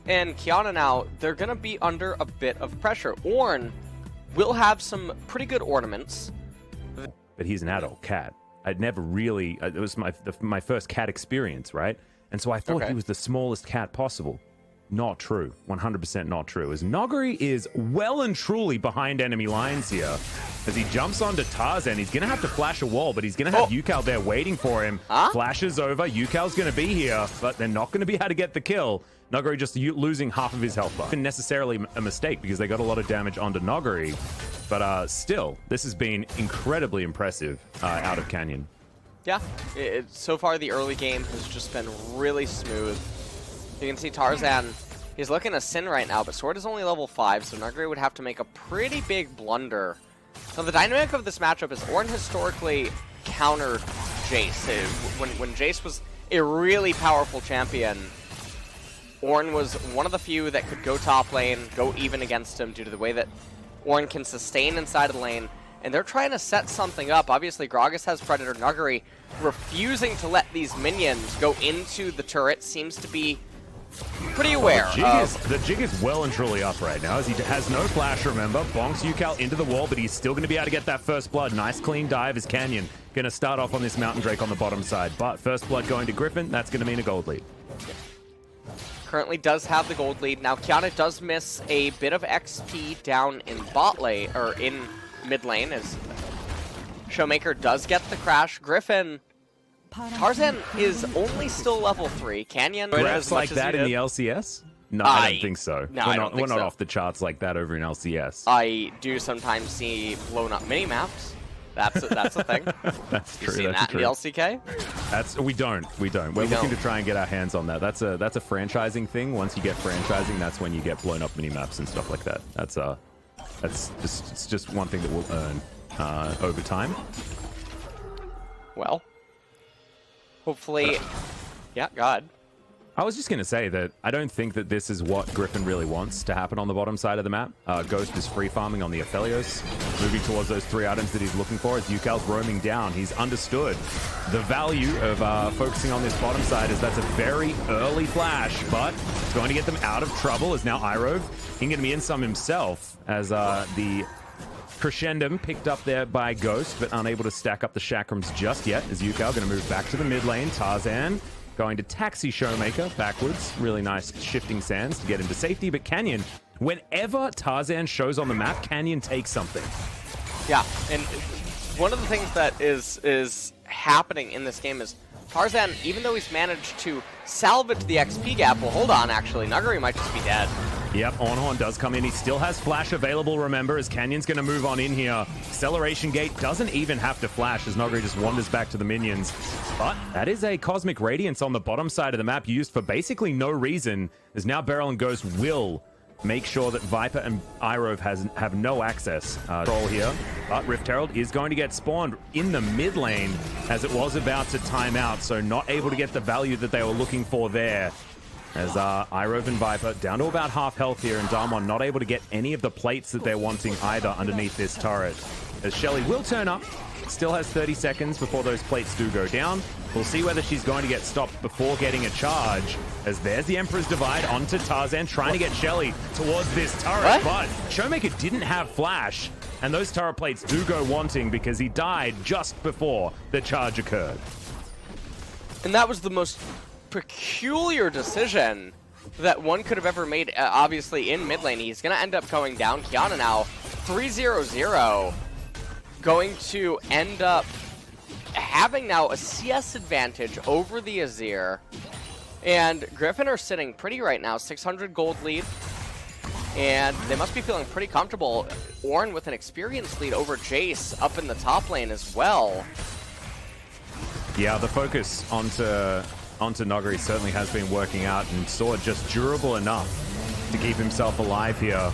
and Kiana now, they're going to be under a bit of pressure. Ornn will have some pretty good ornaments. But he's an adult cat. I'd never really... It was my first cat experience, right? And so I thought he was the smallest cat possible. Not true. 100% not true. As Noguri is well and truly behind enemy lines here. As he jumps onto Tarzan, he's going to have to flash a wall, but he's going to have Yukal there waiting for him. Flashes over. Yukal's going to be here, but they're not going to be able to get the kill. Noguri just losing half of his health bar. Not necessarily a mistake because they got a lot of damage onto Noguri. But still, this has been incredibly impressive out of Canyon. Yeah, so far the early game has just been really smooth. You can see Tarzan, he's looking to Sin right now, but Sword is only level 5, so Noguri would have to make a pretty big blunder. Now the dynamic of this matchup is Ornn historically countered Jace. When Jace was a really powerful champion, Ornn was one of the few that could go top lane, go even against him due to the way that Ornn can sustain inside of the lane. And they're trying to set something up. Obviously, Gragas has Predator. Noguri refusing to let these minions go into the turret seems to be pretty aware. The jig is well and truly up right now as he has no flash, remember. Bonks Yukal into the wall, but he's still going to be able to get that first blood. Nice clean dive as Canyon going to start off on this Mountain Drake on the bottom side. But first blood going to Griffin, that's going to mean a gold lead. Currently does have the gold lead. Now, Kiana does miss a bit of XP down in bot lane, or in mid lane, as Showmaker does get the crash. Griffin, Tarzan is only still level 3. Canyon, Graphs like that in the LCS? No, I don't think so. No, we're not off the charts like that over in LCS. I do sometimes see blown up mini maps. That's a thing. That's true. You seen that in the LCK? We don't. We're looking to try and get our hands on that. That's a franchising thing. Once you get franchising, that's when you get blown up mini maps and stuff like that. It's just one thing that we'll earn over time. Well, hopefully, yeah, God. I was just going to say that I don't think that this is what Griffin really wants to happen on the bottom side of the map. Ghost is free farming on the Aphelios, moving towards those 3 items that he's looking for as Yukal's roaming down. He's understood the value of focusing on this bottom side as that's a very early flash, but it's going to get them out of trouble as now Irove, he's going to be in some himself as the Crescendum picked up there by Ghost, but unable to stack up the Chakrams just yet as Yukal going to move back to the mid lane. Tarzan going to taxi Showmaker backwards. Really nice shifting sands to get into safety. But Canyon, whenever Tarzan shows on the map, Canyon takes something. Yeah, and one of the things that is happening in this game is Tarzan, even though he's managed to salvage the XP gap, well, hold on, actually, Noguri might just be dead. Yep, Ornn does come in. He still has flash available, remember, as Canyon's going to move on in here. Acceleration Gate doesn't even have to flash as Noguri just wanders back to the minions. But that is a Cosmic Radiance on the bottom side of the map used for basically no reason, as now Beryl and Ghost will make sure that Viper and Irove have no access control here. But Rift Herald is going to get spawned in the mid lane as it was about to time out, so not able to get the value that they were looking for there. As Irove and Viper down to about half health here, and Damwon not able to get any of the plates that they're wanting either underneath this turret. As Shelly will turn up, still has 30 seconds before those plates do go down. We'll see whether she's going to get stopped before getting a charge, as there's the Emperor's Divide onto Tarzan, trying to get Shelly towards this turret, but Showmaker didn't have flash, and those turret plates do go wanting because he died just before the charge occurred. And that was the most peculiar decision that one could have ever made, obviously, in mid lane. He's going to end up going down. Kiana now 3-0-0, going to end up having now a CS advantage over the Azir. And Griffin are sitting pretty right now, 600 gold lead. And they must be feeling pretty comfortable. Ornn with an experience lead over Jace up in the top lane as well. Yeah, the focus onto Noguri certainly has been working out, and Sword just durable enough to keep himself alive here.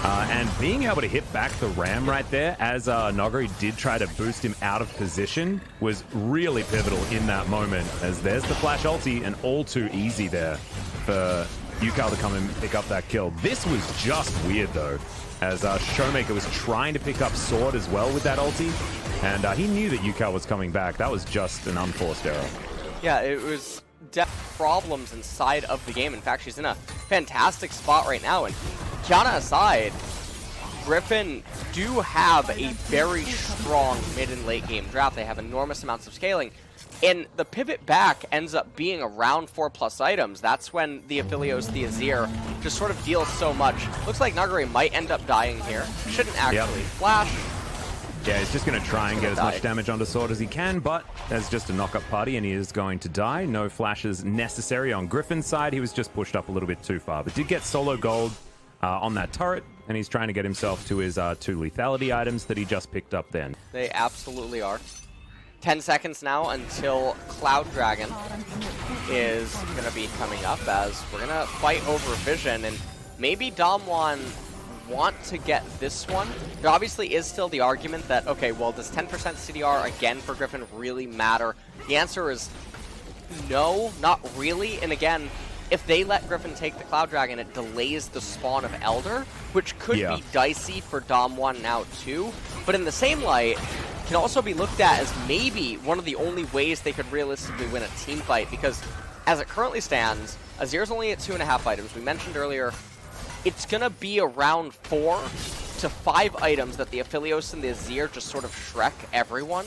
And being able to hit back the ram right there as Noguri did try to boost him out of position was really pivotal in that moment, as there's the flash ulti and all too easy there for Yukal to come and pick up that kill. This was just weird though, as Showmaker was trying to pick up Sword as well with that ulti, and he knew that Yukal was coming back. That was just an unforced error. Yeah, it was problems inside of the game. In fact, she's in a fantastic spot right now. And Kiana aside, Griffin do have a very strong mid and late game draft. They have enormous amounts of scaling. And the pivot back ends up being around 4+ items. That's when the Aphelios, the Azir, just sort of deals so much. Looks like Nagare might end up dying here. Shouldn't actually flash. Yeah, he's just going to try and get as much damage onto Sword as he can, but there's just a knock-up party and he is going to die. No flashes necessary on Griffin's side. He was just pushed up a little bit too far, but did get solo gold on that turret, and he's trying to get himself to his 2 lethality items that he just picked up then. They absolutely are. 10 seconds now until Cloud Dragon is going to be coming up, as we're going to fight over Vision, and maybe Damwon want to get this one. There obviously is still the argument that, okay, well, does 10% CDR again for Griffin really matter? The answer is no, not really. And again, if they let Griffin take the Cloud Dragon, it delays the spawn of Elder, which could be dicey for Damwon now too. But in the same light, can also be looked at as maybe one of the only ways they could realistically win a team fight, because as it currently stands, Azir's only at 2.5 items. We mentioned earlier, it's going to be around 4 to 5 items that the Aphelios and the Azir just sort of Shrek everyone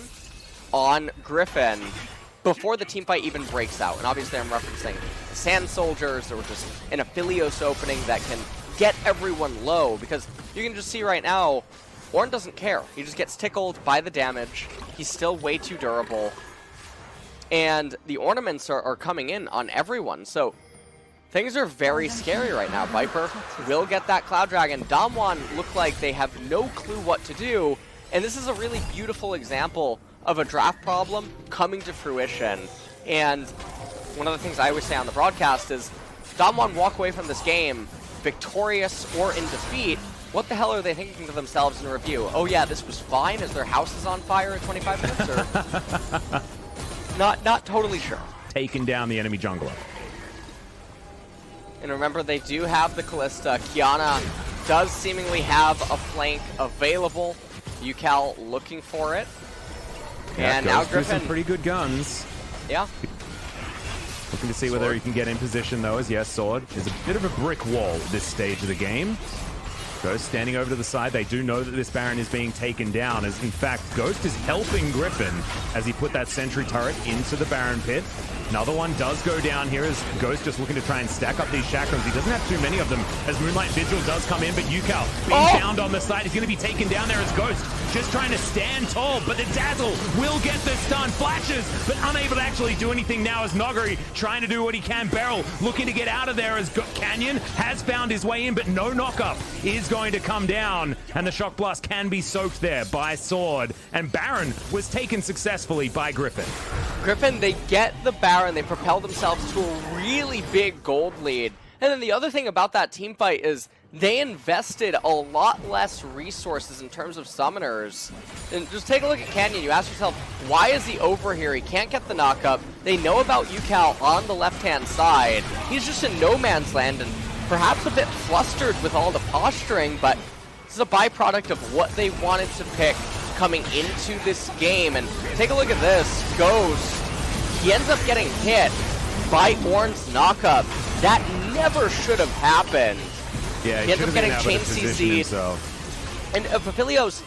on Griffin before the team fight even breaks out. And obviously I'm referencing the Sand Soldiers or just an Aphelios opening that can get everyone low, because you can just see right now, Ornn doesn't care. He just gets tickled by the damage. He's still way too durable. And the ornaments are coming in on everyone. So things are very scary right now. Viper will get that Cloud Dragon. Damwon look like they have no clue what to do. And this is a really beautiful example of a draft problem coming to fruition. And one of the things I always say on the broadcast is, Damwon walk away from this game victorious or in defeat, what the hell are they thinking to themselves in review? Oh yeah, this was fine as their house is on fire in 25 minutes? Or not totally sure. Taking down the enemy jungler. And remember, they do have the Kalista. Kiana does seemingly have a flank available. UCal looking for it. Yeah, and now Griffin. Some pretty good guns. Yeah. Looking to see whether he can get in position, though, as yes, Sword is a bit of a brick wall at this stage of the game. Ghost standing over to the side. They do know that this Baron is being taken down, as in fact Ghost is helping Griffin as he put that sentry turret into the Baron pit. Another one does go down here as Ghost just looking to try and stack up these chakrams. He doesn't have too many of them as Moonlight Vigil does come in, but Yukal being found on the side is going to be taken down there as Ghost just trying to stand tall, but the Dazzle will get the stun. Flashes, but unable to actually do anything now as Nogari trying to do what he can. Beryl looking to get out of there as Canyon has found his way in, but no knockup is going to come down, and the Shock Blast can be soaked there by Sword, and Baron was taken successfully by Griffin. Griffin, they get the Baron, they propel themselves to a really big gold lead. And then the other thing about that team fight is they invested a lot less resources in terms of summoners. And just take a look at Canyon. You ask yourself, why is he over here? He can't get the knockup. They know about UCal on the left-hand side. He's just in no man's land and perhaps a bit flustered with all the posturing, but this is a byproduct of what they wanted to pick coming into this game. And take a look at this. Ghost. He ends up getting hit by Ornn's knockup. That never should have happened. Yeah, he ends up getting chain CC'd. And Aphelios,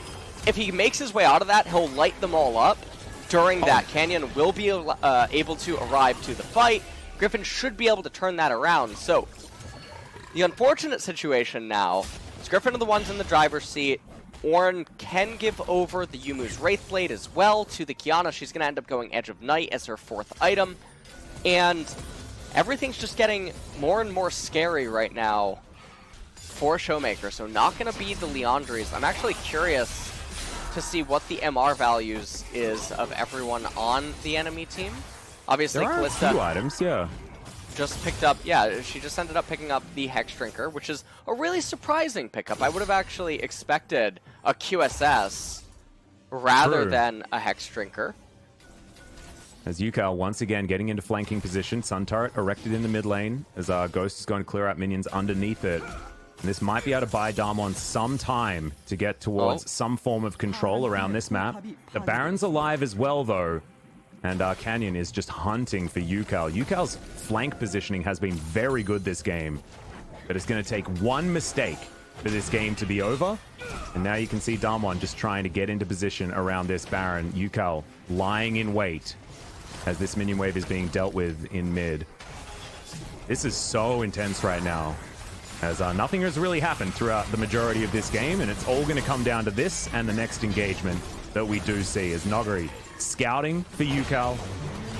if he makes his way out of that, he'll light them all up. During that, Canyon will be able to arrive to the fight. Griffin should be able to turn that around. So the unfortunate situation now is Griffin are the ones in the driver's seat. Ornn can give over the Yumu's Wraithblade as well to the Kiana. She's going to end up going Edge of Night as her 4th item. And everything's just getting more and more scary right now for Showmaker. So not going to be the Leandries. I'm actually curious to see what the MR values is of everyone on the enemy team. Obviously, there are Kalista, a few items, yeah. Just picked up, she just ended up picking up the Hex Drinker, which is a really surprising pickup. I would have actually expected a QSS rather than a Hex Drinker. As Yukal once again getting into flanking position, Sun Turret erected in the mid lane as Ghost is going to clear out minions underneath it. And this might be able to buy Damwon some time to get towards some form of control around this map. The Baron's alive as well, though. And Canyon is just hunting for Yukal. Yukal's flank positioning has been very good this game, but it's going to take one mistake for this game to be over. And now you can see Damwon just trying to get into position around this Baron. Yukal lying in wait as this minion wave is being dealt with in mid. This is so intense right now, as nothing has really happened throughout the majority of this game, and it's all going to come down to this and the next engagement that we do see as Noguri scouting for Yukal.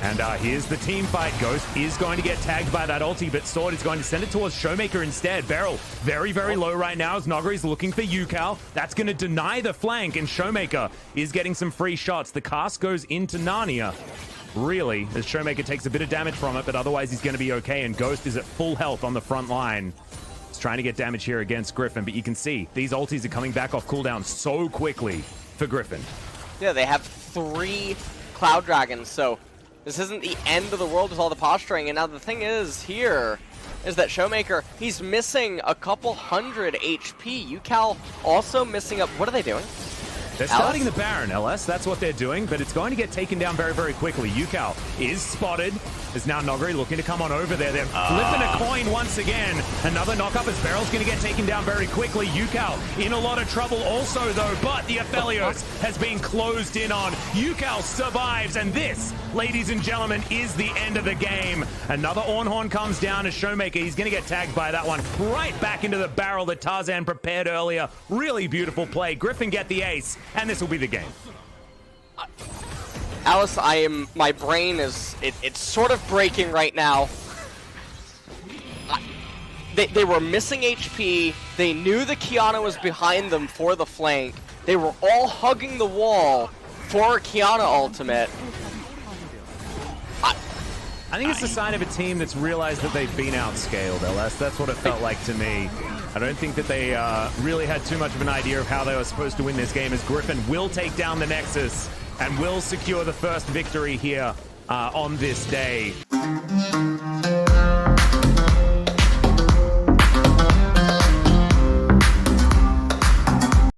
And here's the team fight. Ghost is going to get tagged by that ulti, but Sword is going to send it towards Showmaker instead. Beryl very, very low right now as Noguri's looking for Yukal. That's going to deny the flank, and Showmaker is getting some free shots. The cast goes into Narnia, really, as Showmaker takes a bit of damage from it, but otherwise he's going to be okay, and Ghost is at full health on the front line. He's trying to get damage here against Griffin, but you can see these ultis are coming back off cooldown so quickly for Griffin. Yeah, they have 3 Cloud Dragons, so this isn't the end of the world with all the posturing. And now the thing is here is that Showmaker, he's missing a couple hundred HP. Yukal also missing up. What are they doing? They're starting the Baron, LS. That's what they're doing, but it's going to get taken down very, very quickly. Yukal is spotted. There's now Noguri looking to come on over there. They're flipping a coin once again. Another knock-up as Beryl's going to get taken down very quickly. Yukal in a lot of trouble also, though, but the Aphelios has been closed in on. Yukal survives, and this, ladies and gentlemen, is the end of the game. Another Ornhorn comes down as Showmaker. He's going to get tagged by that one right back into the barrel that Tarzan prepared earlier. Really beautiful play. Griffin get the ace, and this will be the game. Alice, my brain is, it's sort of breaking right now. They were missing HP. They knew the Kiana was behind them for the flank. They were all hugging the wall for a Kiana ultimate. I think it's a sign of a team that's realized that they've been outscaled, LS. That's what it felt like to me. I don't think that they really had too much of an idea of how they were supposed to win this game, as Griffin will take down the Nexus and will secure the first victory here on this day.